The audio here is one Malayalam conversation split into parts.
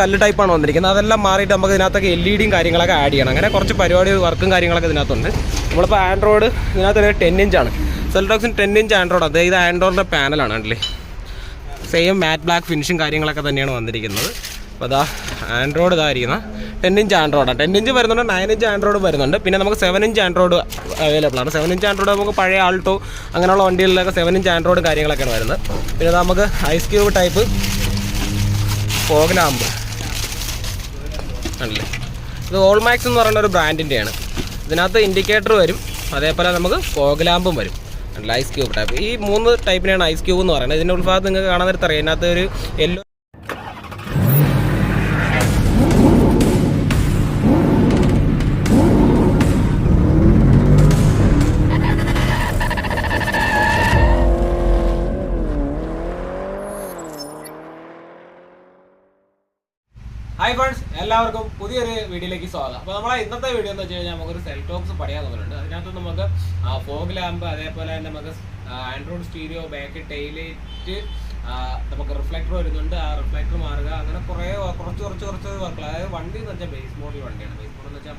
കല്ല് ടൈപ്പാണ് വന്നിരിക്കുന്നത്. അതെല്ലാം മാറിയിട്ട് നമുക്ക് ഇതിനകത്തൊക്കെ LED കാര്യങ്ങളൊക്കെ ആഡ് ചെയ്യണം. അങ്ങനെ കുറച്ച് പരിപാടി വർക്കും കാര്യങ്ങളൊക്കെ ഇതിനകത്തുണ്ട്. നമ്മളിപ്പോൾ ആൻഡ്രോയിഡ് ഇതിനകത്ത് 10 ഇഞ്ചാണ്. സെൽട്ടോക്സിന് 10 ഇഞ്ച് ആൻഡ്രോയിഡ്. അതായത് ഇത് ആൻഡ്രോയിഡിൻ്റെ പാനലാണ് അല്ലേ. സെയിം മാറ്റ് ബ്ലാക്ക് ഫിനിഷും കാര്യങ്ങളൊക്കെ തന്നെയാണ് വന്നിരിക്കുന്നത്. അപ്പോൾ അതാ ആൻഡ്രോയിഡ് ഇതായിരിക്കുന്ന 10 ഇഞ്ച് ആൻഡ്രോയിഡാണ്. 10 ഇഞ്ച് വരുന്നുണ്ട്, 9 ഇഞ്ച് ആൻഡ്രോയിഡ് വരുന്നുണ്ട്. പിന്നെ നമുക്ക് 7 ഇഞ്ച് ആൻഡ്രോയിഡ് അവൈലബിൾ ആണ്. 7 ഇഞ്ച് ആൻഡ്രോയിഡ് നമുക്ക് പഴയ ആൾട്ടോ അങ്ങനെയുള്ള വണ്ടികളിലൊക്കെ 7 ഇഞ്ച് ആൻഡ്രോയിഡ് കാര്യങ്ങളൊക്കെയാണ് വരുന്നത്. പിന്നെ നമുക്ക് ice cube type fog lamp ആണല്ലേ. ഇത് ഓൾമാക്സ് എന്ന് പറയുന്ന ഒരു ബ്രാൻഡിൻ്റെയാണ്. ഇതിനകത്ത് ഇൻഡിക്കേറ്റർ വരും, അതേപോലെ നമുക്ക് ഫോഗ് ലാമ്പും വരും. Ice cube type. ഈ 3 ടൈപ്പിനെയാണ് ഐസ് ക്യൂബ് എന്ന് പറയുന്നത്. ഇതിൻ്റെ ഉൾഭാഗത്ത് നിങ്ങൾക്ക് കാണാൻ നേരത്തെ അറിയാം, ഇതിനകത്ത് ഒരു യെല്ലോ ഹായ് ഫ്രണ്ട്സ്, എല്ലാവർക്കും പുതിയൊരു വീഡിയോയിലേക്ക് സ്വാഗതം. അപ്പോൾ നമ്മളെ ഇന്നത്തെ വീഡിയോ എന്ന് വെച്ച് കഴിഞ്ഞാൽ നമുക്കൊരു സെൽട്ടോക്സ് പഠിക്കാൻ തോന്നുന്നുണ്ട്. അതിനകത്ത് നമുക്ക് ഫോഗ് ലാമ്പ്, അതേപോലെ തന്നെ നമുക്ക് ആൻഡ്രോയിഡ് സ്റ്റീരിയോ, ബാക്ക് ടൈലൈറ്റ്, നമുക്ക് റിഫ്ലക്ടർ വരുന്നുണ്ട്. ആ റിഫ്ലക്ടർ മാറുക, അങ്ങനെ കുറച്ച് വർക്കുകൾ. അതായത് വണ്ടി എന്ന് വെച്ചാൽ ബേസ് മോഡൽ വണ്ടിയാണ്. ബേസ് മോഡൽ എന്ന് വെച്ചാൽ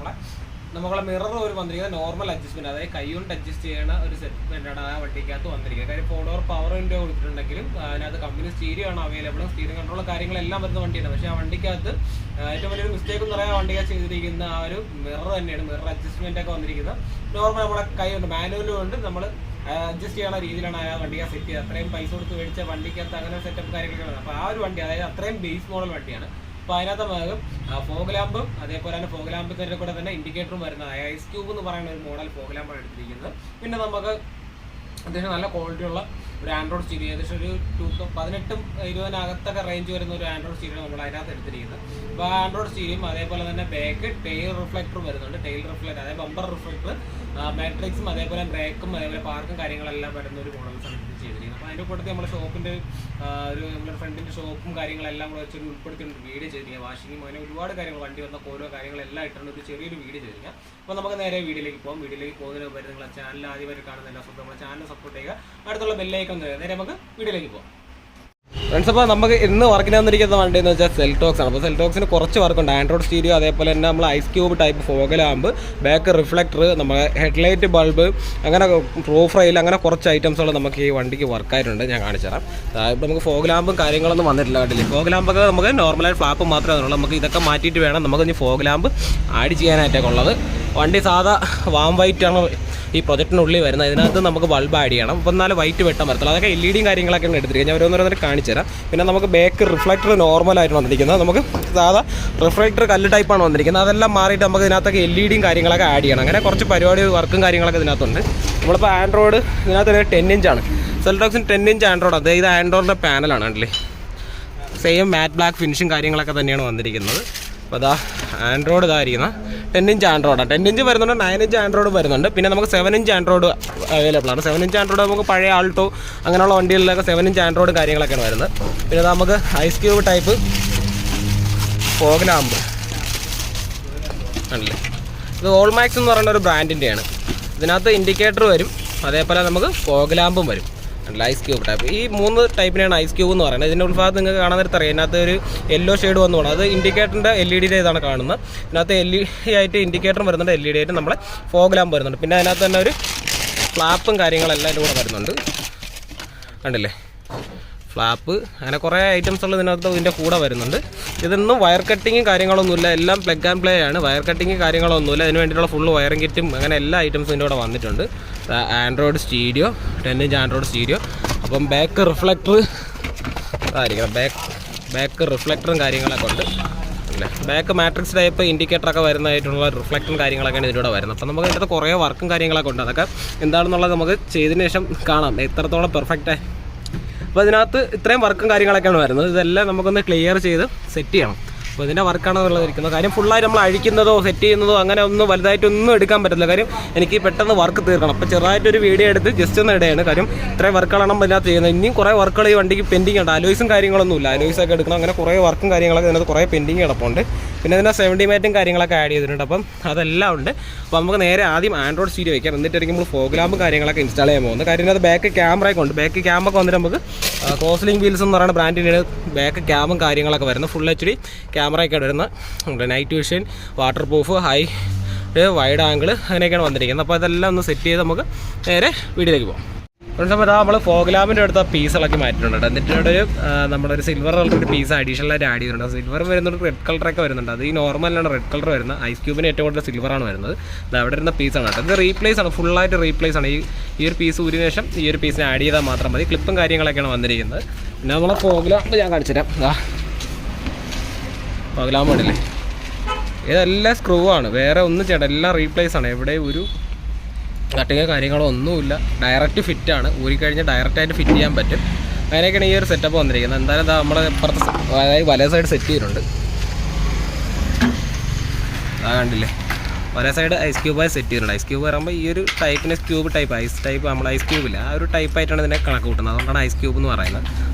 നമ്മളെ മിറർ ഒരു വന്നിരിക്കുന്നത് നോർമൽ അഡ്ജസ്റ്റ്മെന്റ്, അതായത് കൈ കൊണ്ട് അഡ്ജസ്റ്റ് ചെയ്യുന്ന ഒരു സെറ്റ്മെന്റാണ് ആ വണ്ടിക്കകത്ത് വന്നിരിക്കുന്നത്. കാര്യം 4 പവർ വിൻഡോ കൊടുത്തിട്ടുണ്ടെങ്കിലും അതിനകത്ത് കമ്പനി സ്റ്റീരിയോ ആണ് അവൈലബിൾ. സ്റ്റീരിയോ കൺട്രോൾ കാര്യങ്ങളെല്ലാം വരുന്ന വണ്ടിയാണ്. പക്ഷേ ആ വണ്ടിക്കകത്ത് ഏറ്റവും വലിയൊരു മിസ്റ്റേക്ക് എന്ന് പറയാൻ വണ്ടിക്കകത്ത് ചെയ്തിരിക്കുന്ന ആ ഒരു മിറർ തന്നെയാണ്. മിറർ അഡ്ജസ്റ്റ്മെന്റ് ഒക്കെ വന്നിരിക്കുന്നത് നോർമൽ നമ്മളെ കൈ കൊണ്ട് മാനുവലും കൊണ്ട് നമ്മൾ അഡ്ജസ്റ്റ് ചെയ്യുന്ന രീതിയിലാണ് ആ വണ്ടിക്ക് സെറ്റ് ചെയ്ത്. അത്രയും പൈസ കൊടുത്ത് മേടിച്ച വണ്ടിക്കകത്ത് അങ്ങനെ സെറ്റപ്പ് കാര്യങ്ങളൊക്കെ. അപ്പോൾ ആ ഒരു വണ്ടി, അതായത് അത്രയും ബേസ് മോഡൽ വണ്ടിയാണ്. അപ്പോൾ അതിനകത്ത് നമുക്ക് ഫോഗ് ലാമ്പും, അതേപോലെ തന്നെ ഫോഗ് ലാമ്പിൻ്റെ കൂടെ തന്നെ ഇൻഡിക്കേറ്ററും വരുന്ന ഐസ് ക്യൂബ് എന്ന് പറയുന്ന ഒരു മോഡൽ ഫോഗ് ലാമ്പാണ് എടുത്തിരിക്കുന്നത്. പിന്നെ നമുക്ക് അത്യാവശ്യം നല്ല ക്വാളിറ്റിയുള്ള ഒരു ആൻഡ്രോയിഡ് സ്റ്റീരിയോ, ഏകദേശം ഒരു 18-20 റേഞ്ച് വരുന്ന ഒരു ആൻഡ്രോയിഡ് സ്റ്റീരിയോ നമ്മൾ അതിനകത്ത് എടുത്തിരിക്കുന്നത്. അപ്പോൾ ആ ആൻഡ്രോയിഡ് സ്റ്റീരിയോയും അതേപോലെ തന്നെ ബാക്ക് ടെയിൽ റിഫ്ലക്ടർ വരുന്നുണ്ട്. ടെയിൽ റിഫ്ലക്ടർ, അതായത് ബമ്പർ റിഫ്ലക്ടർ, മാട്രിക്സും അതേപോലെ ബ്രേക്കും അതേപോലെ പാർക്കും കാര്യങ്ങളെല്ലാം വരുന്ന ഒരു മോഡൽസാണ് ഇത് ചെയ്തിരിക്കുന്നത്. അപ്പോൾ അതിൻ്റെ കൂട്ടത്തിൽ നമ്മുടെ ഷോപ്പിൻ്റെ നമ്മുടെ ഫ്രണ്ടിൻ്റെ ഷോപ്പും കാര്യങ്ങളെല്ലാം കൂടെ വെച്ചൊരു ഉൾപ്പെടുത്തിയിട്ട് വീഡിയോ ചെയ്തിരിക്കുക. വാഷിങ്ങും അങ്ങനെ ഒരുപാട് കാര്യങ്ങൾ, വണ്ടി വന്ന ഓരോ കാര്യങ്ങളെല്ലാം ഇട്ടുണ്ട് ഒരു ചെറിയൊരു വീഡിയോ ചെയ്തിരിക്കുക. അപ്പോൾ നമുക്ക് നേരെ വീഡിയോയിലേക്ക് പോകാം. വീഡിയോയിലേക്ക് പോകുന്നതിന് മുമ്പ് നിങ്ങളുടെ ചാനൽ ആദ്യമായിട്ട് കാണുന്ന എല്ലാ സുഹൃത്തുക്കളും നമ്മുടെ ചാനൽ സപ്പോർട്ട് ചെയ്യുക. അടുത്തുള്ള ബെല്ലൈക്കൺ നേരെ നമുക്ക് വീഡിയോയിലേക്ക് പോകാം. ഫ്രണ്ട്സ്, അപ്പോൾ നമുക്ക് ഇന്ന് വർക്കിന് വന്നിരിക്കുന്ന വണ്ടി എന്ന് വെച്ചാൽ സെൽട്ടോക്സ് ആണ്. അപ്പോൾ സെൽട്ടോക്സിന് കുറച്ച് വർക്കുണ്ട്. ആൻഡ്രോയിഡ് സ്റ്റീരിയോ, അതേപോലെ തന്നെ നമ്മൾ ice cube type fog lamp, back reflector, നമ്മുടെ ഹെഡ്ലൈറ്റ് ബൾബ്, അങ്ങനെ റൂഫ് റെയിൽ, അങ്ങനെ കുറച്ച് ഐറ്റംസുകൾ നമുക്ക് ഈ വണ്ടിക്ക് വർക്കായിട്ടുണ്ട്. ഞാൻ കാണിച്ചു തരാം. ഇപ്പോൾ നമുക്ക് ഫോഗ് ലാമ്പും കാര്യങ്ങളൊന്നും വന്നിട്ടില്ല കണ്ടില്ലേ. ഫോഗ് ലാമ്പൊക്കെ നമുക്ക് നോർമലായിട്ട് ഫ്ലാപ്പ് മാത്രമേ ഉള്ളൂ. നമുക്ക് ഇതൊക്കെ മാറ്റിയിട്ട് വേണം നമുക്ക് ഇനി ഫോഗ് ലാമ്പ് ആഡ് ചെയ്യാനായിട്ടൊക്കെ ഉള്ളത്. വണ്ടി സാധാ വാം വൈറ്റ് ആണ് ഈ പ്രൊജക്റ്റിനുള്ളിൽ വരുന്നത്. ഇതിനകത്ത് നമുക്ക് ബൾബ് ആഡ് ചെയ്യണം. അപ്പോൾ എന്നാലും വൈറ്റ് വെട്ടം വരത്തുള്ളൂ. അതൊക്കെ LED കാര്യങ്ങളൊക്കെയാണ് എടുത്തിരിക്കുന്നത്. ഞാൻ ഓരോന്നോരോന്നിട്ട് കാണിച്ചു തരാം. പിന്നെ നമുക്ക് ബാക്ക് റിഫ്ലക്ടർ നോർമലായിട്ട് വന്നിരിക്കുന്നത്. നമുക്ക് സാധാ റിഫ്ലക്ടർ കല്ല് ടൈപ്പാണ് വന്നിരിക്കുന്നത്. അതെല്ലാം മാറിയിട്ട് നമുക്ക് ഇതിനകത്തൊക്കെ LED കാര്യങ്ങളൊക്കെ ആഡ് ചെയ്യണം. അങ്ങനെ കുറച്ച് പരിപാടി വർക്കും കാര്യങ്ങളൊക്കെ ഇതിനകത്തുണ്ട്. നമ്മളിപ്പോൾ ആൻഡ്രോയിഡ് ഇതിനകത്ത് 10 ഇഞ്ചാണ്. സെൽട്ടോക്സിന് 10 ഇഞ്ച് ആൻഡ്രോയിഡ്. അതായത് ഇത് ആൻഡ്രോയിഡിൻ്റെ പാനലാണ് അല്ലേ. സെയിം മാറ്റ് ബ്ലാക്ക് ഫിനിഷും കാര്യങ്ങളൊക്കെ തന്നെയാണ് വന്നിരിക്കുന്നത്. അപ്പോൾ അതാ ആൻഡ്രോയിഡ് ഇതായിരിക്കുന്ന 10 ഇഞ്ച് ആൻഡ്രോയിഡാണ്. 10 ഇഞ്ച് വരുന്നുണ്ട്, 9 ഇഞ്ച് ആൻഡ്രോയിഡ് വരുന്നുണ്ട്. പിന്നെ നമുക്ക് 7 ഇഞ്ച് ആൻഡ്രോയിഡ് അവൈലബിൾ ആണ്. 7 ഇഞ്ച് ആൻഡ്രോയിഡ് നമുക്ക് പഴയ ആൾട്ടോ അങ്ങനെയുള്ള വണ്ടികളിലൊക്കെ 7 ഇഞ്ച് ആൻഡ്രോയിഡ് കാര്യങ്ങളൊക്കെയാണ് വരുന്നത്. പിന്നെ നമുക്ക് ice cube type fog lamp ആണല്ലേ. ഇത് ഓൾമാക്സ് എന്ന് പറയുന്ന ഒരു ബ്രാൻഡിൻ്റെയാണ്. ഇതിനകത്ത് ഇൻഡിക്കേറ്റർ വരും, അതേപോലെ നമുക്ക് ഫോഗ് ലാമ്പും വരും. Ice cube type. ഈ 3 ടൈപ്പിനെയാണ് ഐസ് ക്യൂബ് എന്ന് പറയുന്നത്. ഇതിൻ്റെ ഉൾഭാഗത്ത് നിങ്ങൾക്ക് കാണാൻ നേരത്തെ അറിയാം, ഇതിനകത്ത് ഒരു യെല്ലോ ഷെയ്ഡ് വന്നു പോകണം. അത് ഇൻഡിക്കേറ്ററിൻ്റെ LED ഇതാണ് കാണുന്നത്. ഇതിനകത്ത് LED ആയിട്ട് ഇൻഡിക്കേറ്ററും വരുന്നുണ്ട്, LED ആയിട്ട് നമ്മളെ ഫോഗ് ലാമ്പ് വരുന്നുണ്ട്. പിന്നെ അതിനകത്ത് തന്നെ ഒരു ഫ്ലാപ്പും കാര്യങ്ങളെല്ലാം ഇതിൻ്റെ കൂടെ വരുന്നുണ്ട്. കണ്ടില്ലേ, ഫ്ലാപ്പ്, അങ്ങനെ കുറേ ഐറ്റംസുകൾ ഇതിൻ്റെ കൂടെ വരുന്നുണ്ട്. ഇതൊന്നും വയർ കട്ടിങ്ങും കാര്യങ്ങളൊന്നുമില്ല, എല്ലാം പ്ലഗ് ആൻഡ് പ്ലേ ആണ്. വയർ കട്ടിങ്ങും കാര്യങ്ങളൊന്നുമില്ല. അതിന് വേണ്ടിയിട്ടുള്ള ഫുള്ള് വയറിംഗ് കിറ്റും അങ്ങനെ എല്ലാ ഐറ്റംസും ഇതിൻ്റെ കൂടെ വന്നിട്ടുണ്ട്. Android stereo, 10 inch Android stereo. അപ്പം ബാക്ക് റിഫ്ലക്ടർ ആയിരിക്കണം. ബാക്ക് റിഫ്ലക്ടറും കാര്യങ്ങളൊക്കെ ഉണ്ട് അല്ലേ. ബാക്ക് മാട്രിക്സ് ടൈപ്പ് ഇൻഡിക്കേറ്ററൊക്കെ വരുന്നതായിട്ടുള്ള റിഫ്ലക്ടറും കാര്യങ്ങളൊക്കെയാണ് ഇതിലൂടെ വരുന്നത്. അപ്പം നമുക്ക് ഇതിനകത്ത് കുറേ വർക്കും കാര്യങ്ങളൊക്കെ ഉണ്ട്. അതൊക്കെ എന്താണെന്നുള്ളത് നമുക്ക് ചെയ്തതിന് ശേഷം കാണാം എത്രത്തോളം പെർഫെക്റ്റ്. അപ്പോൾ ഇതിനകത്ത് ഇത്രയും വർക്കും കാര്യങ്ങളൊക്കെയാണ് വരുന്നത്. ഇതെല്ലാം നമുക്കൊന്ന് ക്ലിയർ ചെയ്ത് സെറ്റ് ചെയ്യണം. അപ്പോൾ ഇതിൻ്റെ വർക്കാണ് ഉള്ളതിരിക്കുന്നത്. കാര്യം ഫുള്ളായിട്ട് നമ്മൾ അഴിക്കുന്നതോ സെറ്റ് ചെയ്യുന്നതോ അങ്ങനെ ഒന്നും വലുതായിട്ടൊന്നും എടുക്കാൻ പറ്റില്ല. കാര്യം എനിക്ക് പെട്ടെന്ന് വർക്ക് തീർക്കണം. അപ്പോൾ ചെറുതായിട്ടൊരു വീഡിയോ എടുത്ത് ജസ്റ്റ് ഒന്ന് ഇടുകയാണ്. കാര്യം ഇത്രയും വർക്കുകളാണ് ഇതിനകത്ത് ചെയ്യുന്നത്. ഇനിയും കുറേ വർക്കുകൾ ഈ വണ്ടിക്ക് പെൻഡിങ് ഉണ്ട്. അലോയ്സും കാര്യങ്ങളൊന്നുമില്ല, അലോയ്സൊക്കെ എടുക്കണം. അങ്ങനെ കുറേ വർക്കും കാര്യങ്ങളൊക്കെ ഇതിനകത്ത് കുറേ പെൻഡിങ് കിടപ്പുണ്ട്. പിന്നെ ഇതിൻ്റെ 70 മാറ്റും കാര്യങ്ങളൊക്കെ ആഡ് ചെയ്തിട്ടുണ്ട്. അപ്പം അതെല്ലാം ഉണ്ട്. അപ്പോൾ നമുക്ക് നേരെ ആദ്യം ആൻഡ്രോയിഡ് സ്റ്റീരിയോ വയ്ക്കാം, എന്നിട്ടായിരിക്കും നമ്മൾ ഫോഗ് ലാമ്പും കാര്യങ്ങളൊക്കെ ഇൻസ്റ്റാൾ ചെയ്യാൻ പോകുന്നത്. കാര്യം അത് ബാക്ക് ക്യാമറയൊക്കെ ഉണ്ട്. ബാക്ക് ക്യാമൊക്കെ വന്നിട്ട് നമുക്ക് ക്രോസ്ലിംഗ് വീൽസ് എന്ന് പറയുന്ന ബ്രാൻഡിൻ്റെ ബാക്ക് ക്യാമും കാര്യങ്ങളൊക്കെ വരുന്നത് ഫുൾ HD ക്യാമറയൊക്കെ വരുന്ന night vision, water proof, high wide angle അങ്ങനെയൊക്കെയാണ് വന്നിരിക്കുന്നത്. അപ്പോൾ അതെല്ലാം ഒന്ന് സെറ്റ് ചെയ്ത് നമുക്ക് നേരെ വീഡിയോയിലേക്ക് പോകാം. ഫ്രണ്ട്സ്, അപ്പോൾ നമ്മൾ ഫോഗ് ലാമ്പിൻ്റെ അടുത്ത പീസുകളൊക്കെ മാറ്റിയിട്ടുണ്ട്. എന്നിട്ട് നമ്മളൊരു സിൽവർ കളർ പീസ് അഡീഷണലായിട്ട് ആഡ് ചെയ്തിട്ടുണ്ട്. സിൽവർ വരുന്നുണ്ട്, റെഡ് കളറൊക്കെ വരുന്നുണ്ട്. അത് ഈ നോർമലാണ് റെഡ് കളർ വരുന്നത്. ഐസ് ക്യൂബിന് ഏറ്റവും കൂടുതൽ സിൽവറാണ് വരുന്നത്. അത് അവിടെ ഇരുന്ന പീസാണ് കേട്ടോ. ഇത് റീപ്ലേസ് ആണ്, ഫുള്ളായിട്ട് റീപ്ലേസ് ആണ്. ഈ ഒരു പീസ് ഊരിന് ശേഷം ഈ ഒരു പീസിന് ആഡ് ചെയ്താൽ മാത്രം മതി. ക്ലിപ്പും കാര്യങ്ങളൊക്കെയാണ് വന്നിരിക്കുന്നത്. പിന്നെ നമ്മളെ ഫോഗ് ലാമ്പ് ഞാൻ കാണിച്ചുതരാം. ഫോഗ് ലാമ്പ് ഉണ്ടല്ലേ, ഇതെല്ലാം സ്ക്രൂ ആണ്, വേറെ ഒന്നും ചെയ്യണ്ട, എല്ലാം റീപ്ലേസ് ആണ്. എവിടെ ഒരു കട്ടിങ്ങോ കാര്യങ്ങളോ ഒന്നുമില്ല, ഡയറക്റ്റ് ഫിറ്റാണ്. ഊരിക്കഴിഞ്ഞാൽ ഡയറക്റ്റായിട്ട് ഫിറ്റ് ചെയ്യാൻ പറ്റും. അങ്ങനെയൊക്കെയാണ് ഈ ഒരു സെറ്റപ്പ് വന്നിരിക്കുന്നത്. എന്തായാലും നമ്മൾ ഇപ്പുറത്തെ അതായത് വലേ സൈഡ് സെറ്റ് ചെയ്തിട്ടുണ്ട്. കണ്ടില്ലേ, ഒരേ സൈഡ് ഐസ് ക്യൂബായി സെറ്റ് ചെയ്തിട്ടുണ്ട്. ഐസ് ക്യൂബ് പറയുമ്പോൾ ഈ ഒരു ടൈപ്പിന് ക്യൂബ് ടൈപ്പ് ഐസ് ടൈപ്പ് നമ്മൾ ഐസ് ക്യൂബില്ല, ആ ഒരു ടൈപ്പായിട്ടാണ് ഇതിനെ കണക്ക് കൂട്ടുന്നത്. അതുകൊണ്ടാണ് ഐസ് ക്യൂബ് എന്ന് പറയുന്നത്.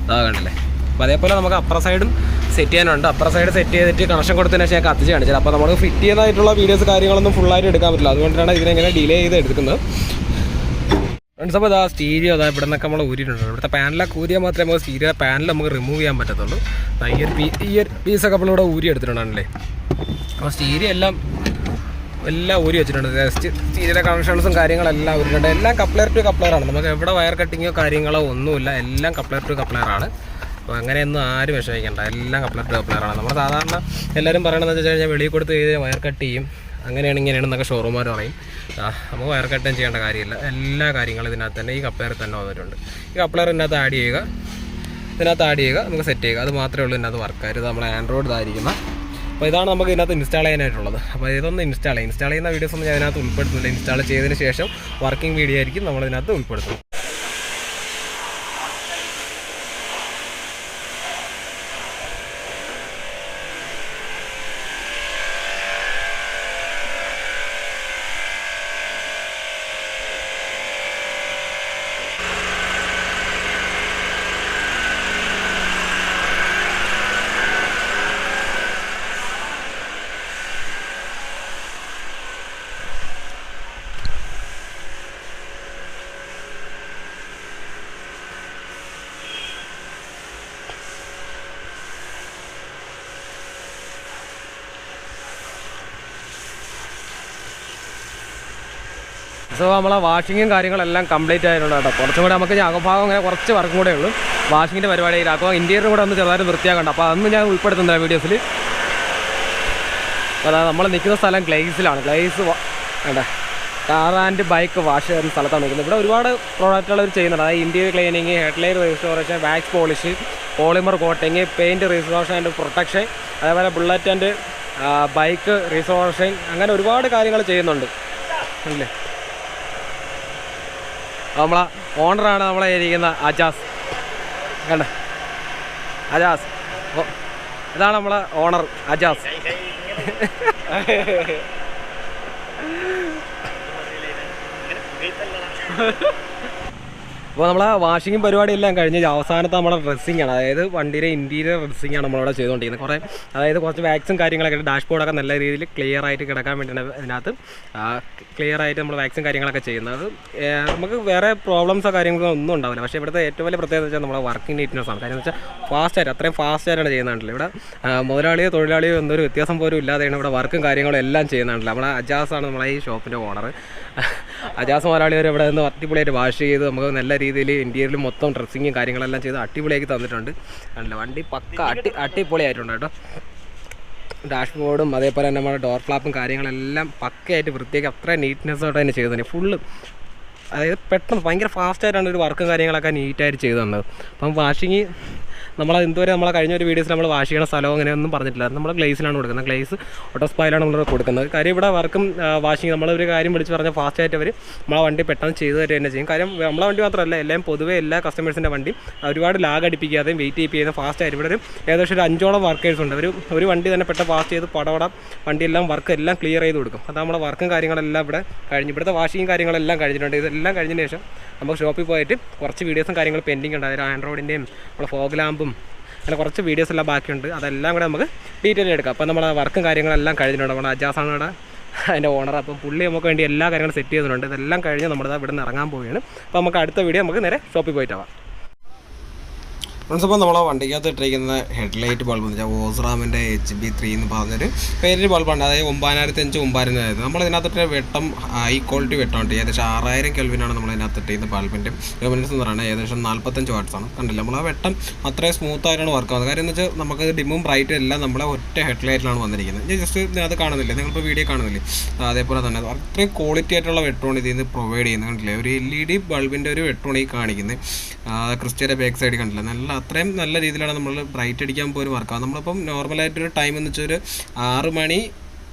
കണ്ടില്ലേ. അപ്പോൾ അതേപോലെ നമുക്ക് അപ്പുറ സൈഡും സെറ്റ് ചെയ്യാനുണ്ട്. അപ്പുറ സൈഡ് സെറ്റ് ചെയ്തിട്ട് കണക്ഷൻ കൊടുത്തതിന് ശേഷം ഞാൻ കത്തിച്ച് കാണിച്ചത്. അപ്പോൾ നമുക്ക് ഫിറ്റ് ചെയ്യുന്നതായിട്ടുള്ള വീഡിയോസ് കാര്യങ്ങളൊന്നും ഫുള്ളായിട്ട് എടുക്കാൻ പറ്റില്ല. അതുകൊണ്ടാണ് ഇതിനെങ്ങനെ ഡിലേ ചെയ്ത് എടുക്കുന്നത്. ഫ്രണ്ട്സ്, അപ്പോൾ സ്റ്റീരിയോ ഇവിടെ നിന്നൊക്കെ നമ്മൾ ഊരിയിട്ടുണ്ട്. ഇവിടുത്തെ പാനലൊക്കെ ഊരിയാൽ മാത്രമേ നമുക്ക് സ്റ്റീരിയോ പാനൽ നമുക്ക് റിമൂവ് ചെയ്യാൻ പറ്റത്തുള്ളൂ. ഈ ഒരു പീസൊക്കെ നമ്മളിവിടെ ഊരി എടുത്തിട്ടുണ്ടാണല്ലേ. അപ്പോൾ സ്റ്റീരിയോ എല്ലാം ഊരി വെച്ചിട്ടുണ്ട്. സ്റ്റീരിയോയുടെ കണക്ഷൻസും കാര്യങ്ങളെല്ലാം ഊരിയിട്ടുണ്ട്. എല്ലാം കപ്ലർ ടു കപ്ലറാണ്. നമുക്ക് എവിടെ വയർ കട്ടിങ്ങോ കാര്യങ്ങളോ ഒന്നുമില്ല, എല്ലാം കപ്ലർ ടു കപ്ലറാണ്. അപ്പോൾ അങ്ങനെയൊന്നും ആരും വിഷമിക്കേണ്ട, എല്ലാം കപ്ലർ ടു കപ്ലറാണ്. നമ്മൾ സാധാരണ എല്ലാവരും പറയണമെന്ന് വെച്ച് കഴിഞ്ഞാൽ വെളിയിൽ കൊടുത്ത് കഴിഞ്ഞാൽ വയർ കട്ട് ചെയ്യും, അങ്ങനെയാണ് ഇങ്ങനെയാണെന്നൊക്കെ ഷോറൂമാർ പറയും. നമുക്ക് വയർ കട്ടും ചെയ്യേണ്ട കാര്യമില്ല. എല്ലാ കാര്യങ്ങളും ഇതിനകത്ത് തന്നെ ഈ കപ്ലറിൽ തന്നെ വന്നിട്ടുണ്ട്. ഈ കപ്ലർ ഇതിനകത്ത് ആഡ് ചെയ്യുക, നമുക്ക് സെറ്റ് ചെയ്യുക. അത് മാത്രമേ ഉള്ളൂ ഇതിനകത്ത് വർക്കായിട്ട്. നമ്മൾ ആൻഡ്രോയിഡ് ഇതായിരിക്കുന്ന. അപ്പോൾ ഇതാണ് നമുക്ക് ഇതിനകത്ത് ഇൻസ്റ്റാൾ ചെയ്യാനായിട്ടുള്ളത്. അപ്പോൾ ഇതൊന്ന് ഇൻസ്റ്റാൾ ചെയ്യുന്ന വീഡിയോസ് ഒന്നും ഞാൻ ഇതിനകത്ത് ഉൾപ്പെടുത്തുന്നില്ല. ഇൻസ്റ്റാൾ ചെയ്തതിന് ശേഷം വർക്കിംഗ് വീഡിയോ ആയിരിക്കും നമ്മളിതിനകത്ത് ഉൾപ്പെടുത്തുന്നത്. സോ നമ്മളെ വാഷിങ്ങും കാര്യങ്ങളെല്ലാം കംപ്ലീറ്റ് ആയിട്ടുണ്ട് കേട്ടോ. കുറച്ചും കൂടെ നമുക്ക് അകഭാഗം അങ്ങനെ കുറച്ച് വർക്കും കൂടെ ഉള്ളൂ. വാഷിങ്ങിൻ്റെ പരിപാടിയിലാക്കുക, ഇൻറ്റീരിയറും കൂടെ ഒന്ന് ചെറുതായിട്ട് വൃത്തിയാക്കണ്ട. അപ്പോൾ അതൊന്നും ഞാൻ ഉൾപ്പെടുത്തുന്നില്ല വീഡിയോസിൽ. അതായത് നമ്മൾ നിൽക്കുന്ന സ്ഥലം ഗ്ലേസിലാണ്. ഗ്ലേസ് വേണ്ട കാർ ആൻഡ് ബൈക്ക് വാഷ് ചെയ്യുന്ന സ്ഥലത്താണ് നിൽക്കുന്നത്. ഇവിടെ ഒരുപാട് പ്രോഡക്റ്റുകൾ ചെയ്യുന്നുണ്ട്. അതായത് interior cleaning, headlight restoration, wax polish, polymer coating, paint restoration and protection, അതേപോലെ ബുള്ളറ്റ് ആൻഡ് ബൈക്ക് റീസ്റ്റോറേഷൻ, അങ്ങനെ ഒരുപാട് കാര്യങ്ങൾ ചെയ്യുന്നുണ്ട് അല്ലേ. നമ്മളെ ഓണറാണ് നമ്മളെ ഇരിക്കുന്ന അജാസ്. കണ്ട അജാസ്, ഇതാണ് നമ്മളെ ഓണർ അജാസ്. അപ്പോൾ നമ്മളെ വാഷിങ്ങും പരിപാടിയെല്ലാം കഴിഞ്ഞ് അവസാനത്തെ നമ്മുടെ ഡ്രസ്സിംഗ് ആണ്. അതായത് വണ്ടിയുടെ ഇൻറ്റീരിയർ ഡ്രസ്സിംഗ് ആണ് നമ്മളിവിടെ ചെയ്തുകൊണ്ടിരിക്കുന്നത്. കുറച്ച് വാക്സും കാര്യങ്ങളൊക്കെ ഡാഷ് ബോർഡൊക്കെ നല്ല രീതിയിൽ ക്ലിയർ ആയിട്ട് കിടക്കാൻ വേണ്ടിയാണ് ഇതിനകത്ത് ക്ലിയർ ആയിട്ട് നമ്മൾ വാക്സും കാര്യങ്ങളൊക്കെ ചെയ്യുന്നത്. നമുക്ക് വേറെ പ്രോബ്ലംസോ കാര്യങ്ങളോ ഒന്നും ഉണ്ടാവില്ല. പക്ഷേ ഇവിടുത്തെ ഏറ്റവും വലിയ പ്രത്യേകത വെച്ചാൽ നമ്മുടെ വർക്കിംഗ് നീറ്റ്നെസ് ആണ്. കാര്യം എന്ന് വെച്ചാൽ അത്രയും ഫാസ്റ്റായിട്ടാണ് ചെയ്യുന്നുണ്ടല്ലോ. ഇവിടെ മുതലാളിയോ തൊഴിലാളിയോ എന്തൊരു വ്യത്യാസം പോലും ഇല്ലാതെയാണ് ഇവിടെ വർക്കും കാര്യങ്ങളും എല്ലാം ചെയ്യുന്നുണ്ടല്ലോ. നമ്മളെ അജാസാണ് നമ്മളെ ഈ ഷോപ്പിൻ്റെ ഓണർ. അജാസ് മുതലാളി വരെ ഇവിടെ നിന്ന് അടിപൊളിയായിട്ട് വാഷ് ചെയ്ത് നമുക്ക് നല്ല രീതിയിൽ ഇൻറ്റീരിയറിൽ മൊത്തം ഡ്രസ്സിങ്ങും കാര്യങ്ങളെല്ലാം ചെയ്ത് അടിപൊളിയാക്കി തന്നിട്ടുണ്ട്. അല്ല വണ്ടി പക്ക അടിപൊളിയായിട്ടുണ്ട് കേട്ടോ. ഡാഷ് ബോർഡും അതേപോലെ തന്നെ നമ്മുടെ ഡോർ ഫ്ലാപ്പും കാര്യങ്ങളെല്ലാം പക്കയായിട്ട് വൃത്തിയാക്കി അത്ര നീറ്റ്നെസ്സോടെ തന്നെ ചെയ്തു തന്നെ. ഫുള്ള് അതായത് പെട്ടെന്ന് ഭയങ്കര ഫാസ്റ്റായിട്ടാണ് ഒരു വർക്കും കാര്യങ്ങളൊക്കെ നീറ്റായിട്ട് ചെയ്തു തന്നത്. അപ്പം വാഷിങ് ഇതുവരെ നമ്മളെ കഴിഞ്ഞ ഒരു വീഡിയോസിൽ നമ്മൾ വാഷ് ചെയ്യണ സ്ഥലമോ അങ്ങനെ ഒന്നും പറഞ്ഞിട്ടില്ല. നമ്മൾ ഗ്ലേസിലാണ് കൊടുക്കുന്നത്. ഗ്ലേസ് ഓട്ടോസ്പായിലാണ് നമ്മൾ കൊടുക്കുന്നത്. കാര്യം ഇവിടെ വർക്കും വാഷിങ് നമ്മളൊരു കാര്യം വിളിച്ച് പറഞ്ഞാൽ ഫാസ്റ്റായിട്ട് അവർ നമ്മളെ വണ്ടി പെട്ടെന്ന് ചെയ്തു തരുക തന്നെ ചെയ്യും. കാര്യം നമ്മളെ വണ്ടി മാത്രമല്ല, എല്ലാം പൊതുവേ എല്ലാ കസ്റ്റമേഴ്സിൻ്റെ വണ്ടി ഒരുപാട് ലാഗ് അടിപ്പിക്കാതെയും വെയിറ്റ് ചെയ്യുന്ന ഫാസ്റ്റായിട്ട് ഇവിടെ ഏകദേശം ഒരു 5ഓളം വർക്കേഴ്സ് ഉണ്ട്. ഒരു വണ്ടി തന്നെ പെട്ടെന്ന് ഫാസ്റ്റ് ചെയ്ത് പടപടം വണ്ടിയെല്ലാം വർക്ക് എല്ലാം ക്ലിയർ ചെയ്ത് കൊടുക്കും. അത് നമ്മളെ വർക്കും കാര്യങ്ങളെല്ലാം ഇവിടെ കഴിഞ്ഞു. ഇവിടുത്തെ വാഷിങ് കാര്യങ്ങളെല്ലാം കഴിഞ്ഞിട്ടുണ്ട്. ഇതെല്ലാം കഴിഞ്ഞതിന് ശേഷം നമുക്ക് ഷോപ്പിൽ പോയിട്ട് കുറച്ച് വീഡിയോസും കാര്യങ്ങളും പെൻഡിങ് ഉണ്ട്. അതായത് ആൻഡ്രോയിഡിൻ്റെയും നമ്മുടെ ഫോഗ് ലാമ്പും അങ്ങനെ കുറച്ച് വീഡിയോസ് എല്ലാം ബാക്കിയുണ്ട്. അതെല്ലാം കൂടെ നമുക്ക് ഡീറ്റെയിൽ എടുക്കാം. അപ്പോൾ നമ്മുടെ വർക്കും കാര്യങ്ങളെല്ലാം കഴിഞ്ഞിട്ടുണ്ട്. നമ്മുടെ അജാസാണ് ഇവിടെ അതിൻ്റെ ഓണർ. അപ്പം പുള്ളി നമുക്ക് വേണ്ടി എല്ലാ കാര്യങ്ങളും സെറ്റ് ചെയ്തിട്ടുണ്ട്. ഇതെല്ലാം കഴിഞ്ഞ് നമ്മളിത് ഇവിടെ നിന്ന് ഇറങ്ങാൻ പോവുകയാണ്. അപ്പോൾ നമുക്ക് അടുത്ത വീഡിയോ നമുക്ക് നേരെ ഷോപ്പിൽ പോയിട്ടാവാം. ഫ്രണ്ട്സ്, അപ്പോൾ നമ്മളെ വണ്ടിക്കകത്ത് ഇട്ടിരിക്കുന്ന ഹെഡ്ലൈറ്റ് ബൾബ് എന്ന് വെച്ചാൽ ഓസ്റാമിൻ്റെ HB3 എന്ന് പറഞ്ഞൊരു പേര് ബൾബുണ്ട്. അതായത് 9500 9000 നമ്മളിതിനകത്തിട്ട് വെട്ടം ഹൈ ക്വാളിറ്റി വെട്ടമുണ്ട്. ഏകദേശം 6000 കെൽവിനാണ് നമ്മളിതിനകത്ത് ഇട്ടിരിക്കുന്ന ബൾബിൻ്റെ ലൂമിനൻസ് എന്ന് പറയുന്നത്. ഏകദേശം 45 വാട്ട്സാണ്. കണ്ടില്ല, നമ്മൾ ആ വെട്ടം അത്രയും സ്മൂത്തായിട്ടാണ് വർക്ക് ആവുന്നത്. കാര്യം എന്ന് വെച്ചാൽ നമുക്ക് ഡിമ്മും ബ്രൈറ്റും എല്ലാം നമ്മളെ ഒറ്റ ഹെഡ്ലൈറ്റിലാണ് വന്നിരിക്കുന്നത്. ഞാൻ ജസ്റ്റ് ഇതിനകത്ത് കാണുന്നില്ലേ, നിങ്ങളിപ്പോൾ വീഡിയോ കാണുന്നില്ലേ, അതേപോലെ തന്നെ അത്രയും ക്വാളിറ്റി ആയിട്ടുള്ള വെട്ടമാണ് ഇതിൽ നിന്ന് പ്രൊവൈഡ് ചെയ്യുന്നത്. കണ്ടില്ലേ, ഒരു LED ബൾബിൻ്റെ ഒരു വെട്ടമാണ് ഈ കാണിക്കുന്നത്. ക്രിസ്റ്റയുടെ ബാക്ക് സൈഡ് കണ്ടില്ല, നല്ല അത്രയും നല്ല രീതിയിലാണ് നമ്മൾ ബ്രൈറ്റ് അടിക്കാൻ പോലും വർക്കാവുക. നമ്മളിപ്പം നോർമലായിട്ടൊരു ടൈം എന്ന് വെച്ചാൽ ഒരു 6 മണി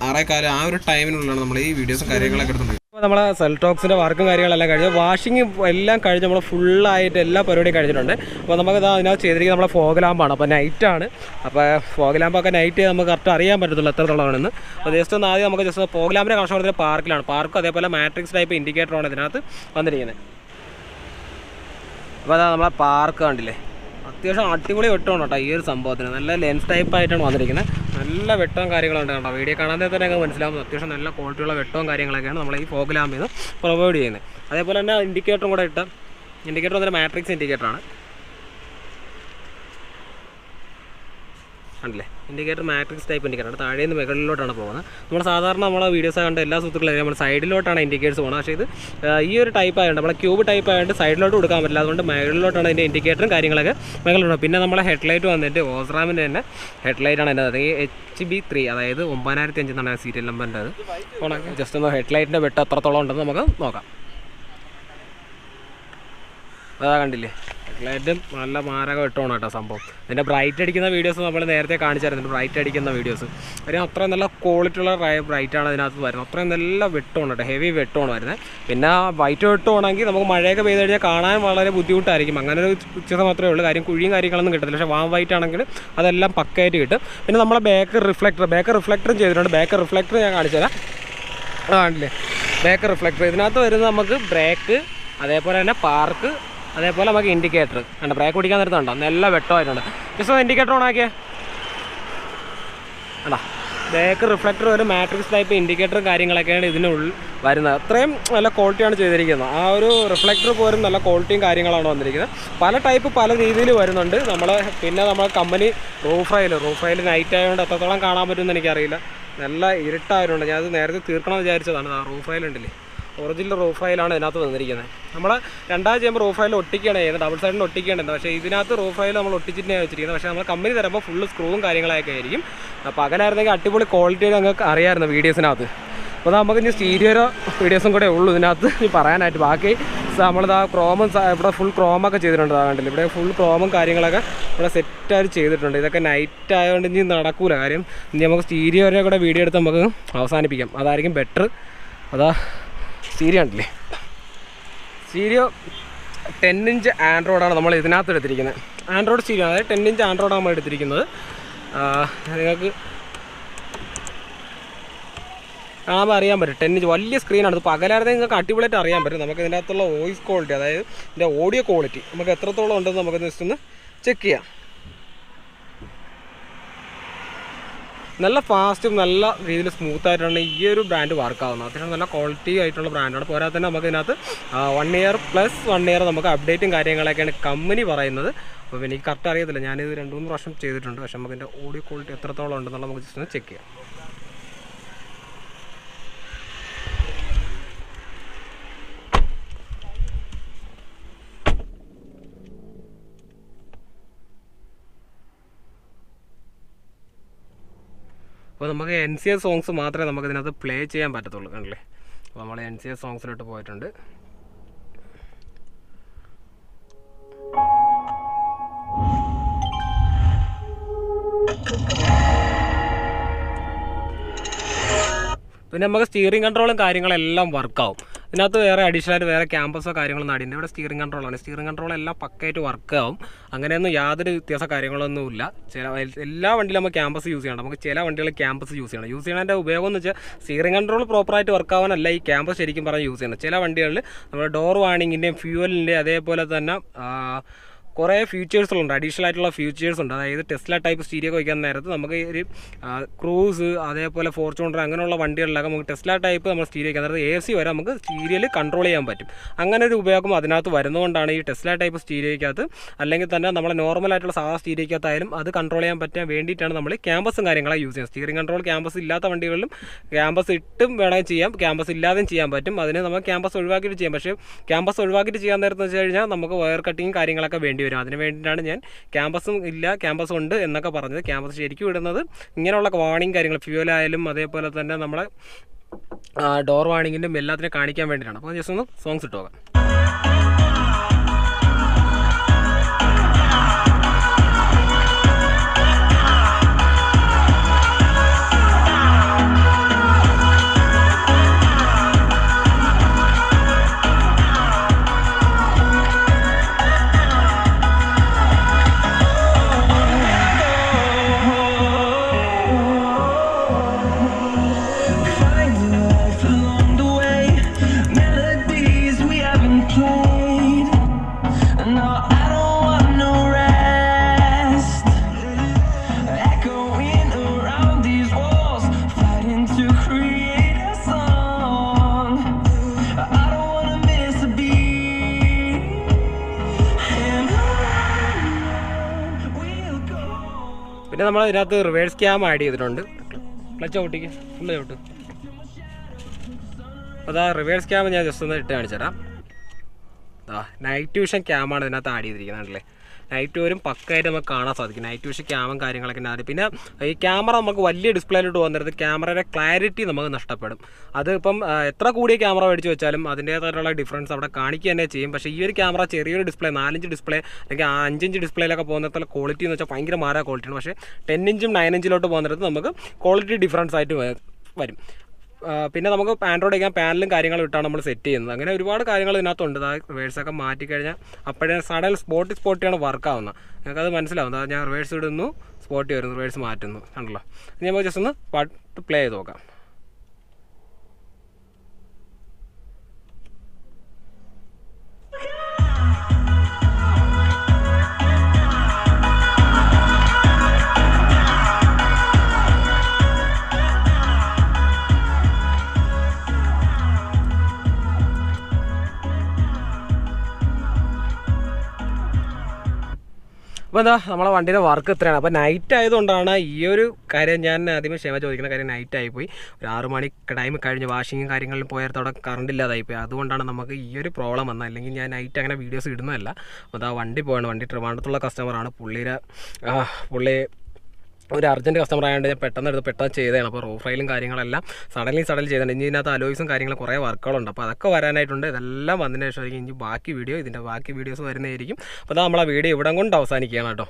6:15 ആ ഒരു ടൈമിനുള്ളിലാണ് നമ്മൾ ഈ വീഡിയോസും കാര്യങ്ങളൊക്കെ എടുത്തുണ്ട്. അപ്പോൾ നമ്മളെ സെൽടോക്സിൻ്റെ വർക്കും കാര്യങ്ങളെല്ലാം കഴിഞ്ഞു, വാഷിംഗ് എല്ലാം കഴിഞ്ഞ് നമ്മൾ ഫുള്ളായിട്ട് എല്ലാ പരിപാടിയും കഴിഞ്ഞിട്ടുണ്ട്. അപ്പോൾ നമുക്ക് അതിനകത്ത് ചെയ്തിരിക്കുന്നത് നമ്മളെ ഫോഗ് ലാമ്പാണ്. അപ്പോൾ നൈറ്റാണ്. അപ്പോൾ ഫോഗ് ലാമ്പൊക്കെ നൈറ്റ് നമുക്ക് കറക്റ്റ് അറിയാൻ പറ്റത്തുള്ളൂ എത്രത്തോളമാണെന്ന്. അപ്പോൾ ജസ്റ്റ് ഒന്ന് ആദ്യം നമുക്ക് ജസ്റ്റ് ഫോഗ് ലാമ്പിനെ കണക്ഷൻ കൊടുത്തത് പാർക്കിലാണ്. പാർക്കും അതേപോലെ മാട്രിക്സ് ടൈപ്പ് ഇൻഡിക്കേറ്ററാണ് ഇതിനകത്ത് വന്നിരിക്കുന്നത്. അപ്പോൾ അതാ നമ്മളെ പാർക്ക് കണ്ടില്ലേ, അത്യാവശ്യം അടിപൊളി വെട്ടമാണ് കേട്ടോ ഈ ഒരു സംഭവത്തിന്. നല്ല ലെൻസ് ടൈപ്പ് ആയിട്ടാണ് വന്നിരിക്കുന്നത്. നല്ല വെട്ടവും കാര്യങ്ങളുണ്ട് കേട്ടോ. വീഡിയോ കാണാൻ തന്നെ ഞങ്ങൾക്ക് മനസ്സിലാവും. അത്യാവശ്യം നല്ല ക്വാളിറ്റിയുള്ള വെട്ടവും കാര്യങ്ങളൊക്കെയാണ് നമ്മൾ ഈ ഫോഗ് ലാമ്പിൽ നിന്ന് പ്രൊവൈഡ് ചെയ്യുന്നത്. അതേപോലെ തന്നെ ഇൻഡിക്കേറ്ററും കൂടെ ഇട്ട്, ഇൻഡിക്കേറ്റർ വന്നിട്ട് മാട്രിക്സ് ഇൻഡിക്കേറ്ററാണ്. കണ്ടില്ലേ, ഇൻഡിക്കേറ്റർ മാട്രിക്സ് ടൈപ്പ് ഇൻഡിക്കേറ്ററാണ്. താഴെ നിന്ന് മുകളിലോട്ടാണ് പോകുന്നത്. നമ്മൾ സാധാരണ നമ്മളെ വീഡിയോസ് കണ്ട എല്ലാ സുഹൃത്തുക്കളും നമ്മൾ സൈഡിലോട്ടാണ് ഇൻഡിക്കേറ്റേഴ്സ് പോകുന്നത്. പക്ഷേ ഇത് ഈ ഒരു ടൈപ്പ് ആയതുകൊണ്ട് നമ്മളെ ക്യൂബ് ടൈപ്പ് ആയതുകൊണ്ട് സൈഡിലോട്ട് കൊടുക്കാൻ പറ്റില്ല. അതുകൊണ്ട് മുകളിലോട്ടാണ് അതിൻ്റെ ഇൻഡിക്കേറ്ററും കാര്യങ്ങളൊക്കെ മുകളിലുണ്ട്. പിന്നെ നമ്മളെ ഹെഡ്ലൈറ്റ് വന്നിട്ട് ഓസ്റാമിൻ്റെ തന്നെ ഹെഡ്ലൈറ്റാണ് അതിൻ്റെ. അത് HB3, അതായത് 9500 എന്നാണ് സീരിയൽ നമ്പറിൻ്റെ. അത് ഓണാക്കി ജസ്റ്റ് ഒന്ന് ഹെഡ്ലൈറ്റിൻ്റെ വെട്ടം എത്രത്തോളം ഉണ്ടെന്ന് നമുക്ക് നോക്കാം. അതാ കണ്ടില്ലേ, ഹെഡ്ലൈറ്റും നല്ല മാരക വെട്ടമാണ് കേട്ടോ സംഭവം. ഇതിൻ്റെ ബ്രൈറ്റ് അടിക്കുന്ന വീഡിയോസ് നമ്മൾ നേരത്തെ കാണിച്ചായിരുന്നു. ബ്രൈറ്റ് അടിക്കുന്ന വീഡിയോസ് അതിന് അത്രയും നല്ല ക്വാളിറ്റിയുള്ള ബ്രൈറ്റാണ് ഇതിനകത്ത് വരുന്നത്. അത്രയും നല്ല വെട്ടമാണ് കേട്ടോ, ഹെവി വെട്ടമാണ് വരുന്നത്. പിന്നെ വൈറ്റ് വെട്ടമാണെങ്കിൽ നമുക്ക് മഴയൊക്കെ പെയ്ത് കഴിഞ്ഞാൽ കാണാൻ വളരെ ബുദ്ധിമുട്ടായിരിക്കും. അങ്ങനെ ഒരു ഉച്ചത മാത്രമേ ഉള്ളൂ. കാര്യം കുഴിയും കാര്യങ്ങളൊന്നും കിട്ടത്തില്ല. പക്ഷേ വാം വൈറ്റ് ആണെങ്കിൽ അതെല്ലാം പക്കയായിട്ട് കിട്ടും. പിന്നെ നമ്മളെ ബാക്ക് റിഫ്ലക്ടറും ചെയ്തിട്ടുണ്ട്. ബാക്ക് റിഫ്ലക്ടർ ഞാൻ കാണിച്ചു തരാം. ആണല്ലേ, ബാക്ക് റിഫ്ലക്ടർ ഇതിനകത്ത് വരുന്നത് നമുക്ക് ബ്രേക്ക്, അതേപോലെ തന്നെ പാർക്ക്, അതേപോലെ നമുക്ക് ഇൻഡിക്കേറ്റർ കണ്ട. ബ്രേക്ക് പിടിക്കാൻ നേരത്തുണ്ടോ നല്ല വെട്ടമായിട്ടുണ്ട്. ജസ്റ്റ് ഇൻഡിക്കേറ്റർ ഓണാക്കിയേ കണ്ടാ. ബാക്ക് റിഫ്ലക്ടർ ഒരു മാട്രിക്സ് ടൈപ്പ് ഇൻഡിക്കേറ്ററും കാര്യങ്ങളൊക്കെയാണ് ഇതിനുള്ളിൽ വരുന്നത്. അത്രയും നല്ല ക്വാളിറ്റിയാണ് ചെയ്തിരിക്കുന്നത്. ആ ഒരു റിഫ്ലക്ടർ പോലും നല്ല ക്വാളിറ്റിയും കാര്യങ്ങളാണ് വന്നിരിക്കുന്നത്. പല ടൈപ്പ് പല രീതിയിൽ വരുന്നുണ്ട്. പിന്നെ നമ്മളെ കമ്പനി റൂഫ് റൈൽ നൈറ്റ് ആയതുകൊണ്ട് എത്രത്തോളം കാണാൻ പറ്റുമെന്ന് എനിക്കറിയില്ല. നല്ല ഇരുട്ടായതുകൊണ്ട് ഞാനത് നേരത്തെ തീർക്കണമെന്ന് വിചാരിച്ചതാണ്. ആ റൂഫ് റൈൽ ഉണ്ടല്ലേ, ഒറിജിനൽ റൂഫ് റൈലാണ് ഇതിനകത്ത് വന്നിരിക്കുന്നത്. നമ്മൾ രണ്ടാഴ്ച ചെയ്യുമ്പോൾ റൂഫ് റൈൽ ഒട്ടിക്കുകയാണ് ചെയ്യുന്നത്. ഡബിൾ സൈഡിൽ ഒട്ടിക്കേണ്ടത്. പക്ഷേ ഇതിനകത്ത് റൂഫ് റൈൽ നമ്മൾ ഒട്ടിച്ചിട്ടാണ് വെച്ചിരിക്കുന്നത്. പക്ഷേ നമ്മൾ കമ്പനി തരുമ്പോൾ ഫുള്ള് സ്ക്രൂവും കാര്യങ്ങളൊക്കെ ആയിരിക്കും. അപ്പോൾ അങ്ങനെയായിരുന്നെങ്കിൽ അടിപൊളി ക്വാളിറ്റിയിൽ ഞങ്ങൾക്ക് അറിയാമായിരുന്നു വീഡിയോസിനകത്ത്. അപ്പോൾ നമുക്ക് ഇനി സ്റ്റീരിയോ വീഡിയോസും കൂടെ ഉള്ളൂ ഇതിനകത്ത് ഇനി ബാക്കി നമ്മളിതാ ക്രോമും ഇവിടെ ഫുൾ ക്രോമൊക്കെ ചെയ്തിട്ടുണ്ട്. കണ്ടില്ല, ഇവിടെ ഫുൾ ക്രോമും കാര്യങ്ങളൊക്കെ ഇവിടെ സെറ്റായിട്ട് ചെയ്തിട്ടുണ്ട്. ഇതൊക്കെ നൈറ്റ് ആയതുകൊണ്ട് ഇനി നടക്കൂല. കാര്യം ഇനി നമുക്ക് സ്റ്റീരിയോയുടെ കൂടെ വീഡിയോ എടുത്ത് നമുക്ക് അവസാനിപ്പിക്കാം. അതായിരിക്കും ബെറ്റർ. അതാ സ്റ്റീരിയോ ഉണ്ടല്ലേ, സ്റ്റീരിയോ 10 ഇഞ്ച് ആൻഡ്രോയിഡാണ് നമ്മൾ ഇതിനകത്ത് എടുത്തിരിക്കുന്നത്. ആൻഡ്രോയിഡ് സ്റ്റീരിയോ, അതായത് 10 ഇഞ്ച് ആൻഡ്രോയിഡാണ് നമ്മൾ എടുത്തിരിക്കുന്നത്. നിങ്ങൾക്ക് കാണുമ്പോൾ അറിയാൻ പറ്റും 10 ഇഞ്ച് വലിയ സ്ക്രീനാണ്. ഇത് പകലായിരുന്നെങ്കിൽ നിങ്ങൾക്ക് അടിപൊളിയായിട്ട് അറിയാൻ പറ്റും. നമുക്ക് ഇതിൻ്റെ അകത്തുള്ള വോയിസ് ക്വാളിറ്റി, അതായത് ഇതിൻ്റെ ഓഡിയോ ക്വാളിറ്റി നമുക്ക് എത്രത്തോളം ഉണ്ടെന്ന് നമുക്ക് ജസ്റ്റ് ഒന്ന് ചെക്ക് ചെയ്യാം. നല്ല ഫാസ്റ്റും നല്ല രീതിയിൽ സ്മൂത്തായിട്ടാണ് ഈ ഒരു ബ്രാൻഡ് വർക്കാവുന്നത്. അത്യാവശ്യം നല്ല ക്വാളിറ്റി ആയിട്ടുള്ള ബ്രാൻഡാണ്. പോരാതെ തന്നെ നമുക്ക് ഇതിനകത്ത് 1 ഇയർ പ്ലസ് 1 ഇയർ നമുക്ക് അപ്ഡേറ്റും കാര്യങ്ങളൊക്കെയാണ് കമ്പനി പറയുന്നത്. അപ്പോൾ എനിക്ക് കറക്റ്റ് അറിയത്തില്ല, ഞാനിത് 2-3 പ്രാവശ്യം ചെയ്തിട്ടുണ്ട്. പക്ഷേ നമുക്ക് ഇതിൻ്റെ ഓഡിയോ ക്വാളിറ്റി എത്രത്തോളം ഉണ്ടെന്നുള്ള നമുക്ക് ജസ്റ്റ് ഒന്ന് ചെക്ക് ചെയ്യാം. അപ്പോൾ നമുക്ക് NCS സോങ്സ് മാത്രമേ നമുക്ക് ഇതിനകത്ത് പ്ലേ ചെയ്യാൻ പറ്റത്തുള്ളൂ. കണ്ടില്ലേ, അപ്പോൾ നമ്മൾ NCS സോങ്സിലോട്ട് പോയിട്ടുണ്ട്. പിന്നെ നമുക്ക് സ്റ്റിയറിംഗ് കൺട്രോളും കാര്യങ്ങളെല്ലാം വർക്കാവും. ഇതിനകത്ത് വേറെ അഡീഷണലായിട്ട് വേറെ ക്യാമ്പസോ കാര്യങ്ങളൊന്നും അടിയുണ്ട്. ഇവിടെ സ്റ്റിയറിംഗ് കൺട്രോളാണ്. സ്റ്റിയറിംഗ് കൺട്രോളെല്ലാം പക്കയായിട്ട് വർക്കാവും. അങ്ങനെയൊന്നും യാതൊരു വ്യത്യാസ കാര്യങ്ങളൊന്നുമില്ല. എല്ലാ വണ്ടിയിലും നമുക്ക് ക്യാമ്പസ് യൂസ് ചെയ്യണം. നമുക്ക് ചില വണ്ടികൾ ക്യാമ്പസ് യൂസ് ചെയ്യണതിൻ്റെ ഉപയോഗം എന്ന് വെച്ചാൽ സ്റ്റിയറിംഗ് കൺട്രോൾ പ്രോപ്പറായിട്ട് വർക്കാവാനല്ല ഈ ക്യാമ്പസ് ശരിക്കും പറഞ്ഞ് യൂസ് ചെയ്യണം. ചില വണ്ടികളിൽ നമ്മുടെ ഡോർ വാണിങ്ങിൻ്റെയും ഫ്യൂവലിൻ്റെയും അതേപോലെ തന്നെ കുറേ ഫീച്ചേഴ്സുകളുണ്ട്, അഡീഷണൽ ആയിട്ടുള്ള ഫീച്ചേഴ്സ് ഉണ്ട്. അതായത് ടെസ്ല ടൈപ്പ് സ്റ്റീരിയോ വയ്ക്കാൻ നേരത്ത് നമുക്ക് ഒരു ക്രൂസ് അതേപോലെ ഫോർച്യൂണർ അങ്ങനെയുള്ള വണ്ടികളിലൊക്കെ നമുക്ക് ടെസ്ല ടൈപ്പ് നമ്മൾ സ്റ്റീരിയോ വയ്ക്കാൻ നേരത്ത് AC വരെ നമുക്ക് സ്റ്റീരിയോയിൽ കൺട്രോൾ ചെയ്യാൻ പറ്റും. അങ്ങനെ ഒരു ഉപയോഗം അതിനകത്ത് വരുന്നതുകൊണ്ടാണ് ഈ ടെസ്ല ടൈപ്പ് സ്റ്റീരിയോയ്ക്കകത്ത്, അല്ലെങ്കിൽ തന്നെ നമ്മളെ നോർമലായിട്ടുള്ള സാധാ സ്റ്റീരിയോയ്ക്കകത്തായാലും അത് കൺട്രോൾ ചെയ്യാൻ പറ്റാൻ വേണ്ടിയിട്ടാണ് നമ്മൾ ക്യാമ്പസും കാര്യങ്ങളൊക്കെ യൂസ് ചെയ്യുന്നത്. സ്റ്റിയറിംഗ് കൺട്രോൾ ക്യാമ്പസ് ഇല്ലാത്ത വണ്ടികളിലും ക്യാമ്പസ് ഇട്ടും വേണമെങ്കിൽ ചെയ്യാം, ക്യാമ്പസ് ഇല്ലാതെയും ചെയ്യാൻ പറ്റും. അതിന് നമുക്ക് ക്യാമ്പസ് ഒഴിവാക്കിയിട്ട് ചെയ്യാം. പക്ഷേ ക്യാമ്പസ് ഒഴിവാക്കിയിട്ട് ചെയ്യാൻ നേരത്തെ വെച്ച് കഴിഞ്ഞാൽ നമുക്ക് വയർ കട്ടിങ് കാര്യങ്ങളൊക്കെ വേണ്ടി വരും. അതിന് വേണ്ടിയിട്ടാണ് ഞാൻ ക്യാമ്പസും ഇല്ല ക്യാമ്പസ് ഉണ്ട് എന്നൊക്കെ പറഞ്ഞത്. ക്യാമ്പസ് ശരിക്കും ഇടുന്നത് ഇങ്ങനെയുള്ള വാണിംഗ് കാര്യങ്ങൾ, ഫ്യൂവലായാലും അതേപോലെ തന്നെ നമ്മളെ ഡോർ വാണിങ്ങിൻ്റെ എല്ലാത്തിനും കാണിക്കാൻ വേണ്ടിയിട്ടാണ്. അപ്പോൾ ജസ്റ്റ് ഒന്ന് സോങ്സ് ഇട്ട് പോകാം. പിന്നെ നമ്മൾ ഇതിനകത്ത് റിവേഴ്സ് ക്യാം ആഡ് ചെയ്തിട്ടുണ്ട്. ക്ലച്ച് ഔട്ടിക്ക് ഫുള്ള് ഔട്ട്. അപ്പോൾ അതാ റിവേഴ്സ് ക്യാം ഞാൻ ജസ്റ്റ് ഒന്ന് ഇട്ട് കാണിച്ചുതരാം. നൈറ്റ് വിഷൻ ക്യാമാണ് ഇതിനകത്ത് ആഡ് ചെയ്തിരിക്കുന്നത്. നൈറ്റ് വരും പക്കായിട്ട് നമുക്ക് കാണാൻ സാധിക്കും. നൈറ്റ് വിഷൻ ക്യാമും കാര്യങ്ങളൊക്കെ ഉണ്ട്. പിന്നെ ഈ ക്യാമറ നമുക്ക് വലിയ ഡിസ്പ്ലേയിലോട്ട് വന്നിട്ട് ക്യാമറയുടെ ക്ലാരിറ്റി നമുക്ക് നഷ്ടപ്പെടും. അത് ഇപ്പം എത്ര കൂടിയ ക്യാമറ മേടിച്ച് വെച്ചാലും അതിൻ്റേതായിട്ടുള്ള ഡിഫറൻസ് അവിടെ കാണിക്കുക തന്നെ ചെയ്യും. പക്ഷേ ഈ ഒരു ക്യാമറ ചെറിയൊരു ഡിസ്പ്ലേ 4 ഇഞ്ച് ഡിസ്പ്ലേ അല്ലെങ്കിൽ 5 ഇഞ്ച് ഡിസ്പ്ലേയിലൊക്കെ പോകുന്നിടത്തുള്ള ക്വാളിറ്റി എന്ന് വെച്ചാൽ ഭയങ്കര മാറാ ക്വാളിറ്റിയാണ്. പക്ഷേ 10 ഇഞ്ചും 9 ഇഞ്ചിലോട്ട് പോകുന്നിടത്ത് നമുക്ക് ക്വാളിറ്റി ഡിഫറൻസ് ആയിട്ട് വരും. പിന്നെ നമുക്ക് ആൻഡ്രോയിഡ് വയ്ക്കാൻ പാനലും കാര്യങ്ങളും ഇട്ടാണ് നമ്മൾ സെറ്റ് ചെയ്യുന്നത്. അങ്ങനെ ഒരുപാട് കാര്യങ്ങൾ ഇതിനകത്തുണ്ട്. റിവേഴ്സൊക്കെ മാറ്റിക്കഴിഞ്ഞാൽ അപ്പോഴേ സഡൻ സ്പോട്ടിയാണ് വർക്കാവുന്നത്. ഞങ്ങൾക്കത് മനസ്സിലാവും. ഞാൻ റിവേഴ്സ് ഇടുന്നു, സ്പോട്ടി വരുന്നു, റിവേഴ്സ് മാറ്റുന്നു, കണ്ടല്ലോ. ഇനി നമുക്ക് ജസ്റ്റ് ഒന്ന് പാട്ട് പ്ലേ ചെയ്ത് നോക്കാം. അപ്പോൾ എന്താ നമ്മളെ വണ്ടിയുടെ വർക്ക് ഇത്രയാണ്. അപ്പോൾ നൈറ്റ് ആയതുകൊണ്ടാണ് ഈ ഒരു കാര്യം ഞാൻ ആദ്യമേ ക്ഷമ ചോദിക്കുന്ന കാര്യം. നൈറ്റ് ആയിപ്പോയി, ഒരു 6 മണി ടൈം കഴിഞ്ഞ് വാഷിങ്ങും കാര്യങ്ങളിലും പോയപ്പോൾ അവിടെ കറണ്ട് ഇല്ലാതായിപ്പോയി. അതുകൊണ്ടാണ് നമുക്ക് ഈ ഒരു പ്രോബ്ലം വന്നത്. അല്ലെങ്കിൽ ഞാൻ നൈറ്റ് അങ്ങനെ വീഡിയോസ് ഇടുന്നതല്ല. അപ്പോൾ അതാ വണ്ടി പോയാണ്. വണ്ടി ട്രിവാൻഡ്രത്തുള്ള കസ്റ്റമറാണ്. പുള്ളി ഒരു അർജൻറ്റ് കസ്റ്റമർ ആയതുകൊണ്ട് ഞാൻ പെട്ടെന്ന് ചെയ്തതാണ്. അപ്പോൾ റൂഫ് റൈലും കാര്യങ്ങളെല്ലാം സഡൻലി ചെയ്തിട്ടുണ്ട്. ഇനി ഇതിനകത്ത് അലോയ്സും കാര്യങ്ങളും കുറേ വർക്കുകളുണ്ട്. അപ്പോൾ അതൊക്കെ വരാനായിട്ടുണ്ട്. ഇതെല്ലാം വന്നതിന് ശേഷമായിരിക്കും ഇനി ഇതിൻ്റെ ബാക്കി വീഡിയോസ് വരുന്നതായിരിക്കും. അപ്പോൾ അതാ നമ്മളെ വീഡിയോ ഇവിടെ കൊണ്ട് അവസാനിക്കുകയാണ് കേട്ടോ.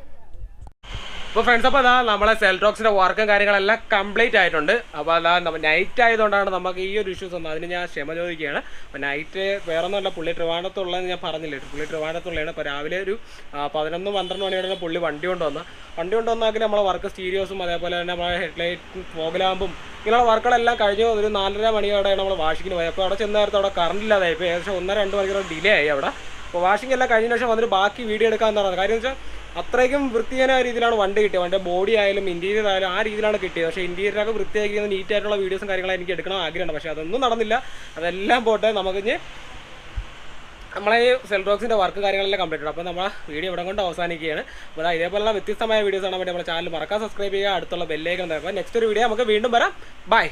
അപ്പോൾ ഫ്രണ്ട്സ്, അപ്പോൾ അതാ നമ്മളെ സെൽറ്റോക്സിൻ്റെ വർക്കും കാര്യങ്ങളെല്ലാം കംപ്ലീറ്റ് ആയിട്ടുണ്ട്. അപ്പോൾ അതാ നൈറ്റ് ആയതുകൊണ്ടാണ് നമുക്ക് ഈ ഒരു ഇഷ്യൂസ് വന്നത്. അതിന് ഞാൻ ക്ഷമ ചോദിക്കുകയാണ്. അപ്പോൾ നൈറ്റ് വേറെ ഒന്നുമല്ല, പുള്ളി ട്രിവാൻഡ്രത്തുള്ളതെന്ന് ഞാൻ പറഞ്ഞില്ലേ. പുള്ളി ട്രിവാൻഡ്രത്തുള്ളതാണ്. അപ്പോൾ രാവിലെ ഒരു 11-12 മണിയോടെ പുള്ളി വണ്ടി കൊണ്ടുവന്നാക്കി നമ്മളെ വർക്ക് സ്റ്റീരിയോസും അതേപോലെ തന്നെ നമ്മളെ ഹെഡ്ലൈറ്റും ഫോഗ് ലാമ്പും ഇങ്ങനെയുള്ള വർക്കുകളെല്ലാം കഴിഞ്ഞ് ഒരു 4:30 മണിയോടെയാണ് നമ്മൾ വാഷിങ്ങിന് പോയത്. അപ്പോൾ അവിടെ ചെന്ന നേരത്തെ അവിടെ കറണ്ട് ഇല്ലാതായി. ഇപ്പോൾ ഏകദേശം 1-2 മണിക്കൂർ ഡിലേ ആയി അവിടെ. അപ്പോൾ വാഷിംഗ് എല്ലാം കഴിഞ്ഞ ശേഷം വന്നിട്ട് ബാക്കി വീഡിയോ എടുക്കാമെന്ന് പറഞ്ഞത്. കാര്യം എന്ന് വെച്ചാൽ അത്രയ്ക്കും വൃത്തിയായ രീതിയിലാണ് വണ്ടി കിട്ടിയത്. വണ്ടിയുടെ ബോഡി ആയാലും ഇൻറ്റീരിയർ ആയാലും ആ രീതിയിലാണ് കിട്ടിയത്. പക്ഷേ ഇൻറ്റീരിയറൊക്കെ വൃത്തിയാക്കിയത് നീറ്റായിട്ടുള്ള വീഡിയോസും കാര്യങ്ങളും എനിക്ക് എടുക്കണം ആഗ്രഹമുണ്ട്. പക്ഷേ അതൊന്നും നടന്നില്ല. അതെല്ലാം പോട്ടെ, നമുക്കിഞ്ഞ് നമ്മളെ ഈ സെൽറ്റോക്സിൻ്റെ വർക്ക് കാര്യങ്ങളെല്ലാം കംപ്ലീറ്റ് ആണ്. അപ്പോൾ നമ്മളെ വീഡിയോ ഇവിടെ കൊണ്ട് അവസാനിക്കുകയാണ്. അപ്പോൾ ഇതേപോലുള്ള വ്യത്യസ്തമായ വീഡിയോസ് കാണാൻ വേണ്ടി നമ്മുടെ ചാനൽ മറക്കാൻ സബ്സ്ക്രൈബ് ചെയ്യുക, അടുത്തുള്ള ബെല്ലൈക്കൺ തരാം. അപ്പോൾ നെക്സ്റ്റ് ഒരു വീഡിയോ നമുക്ക് വീണ്ടും വരാം. ബൈ.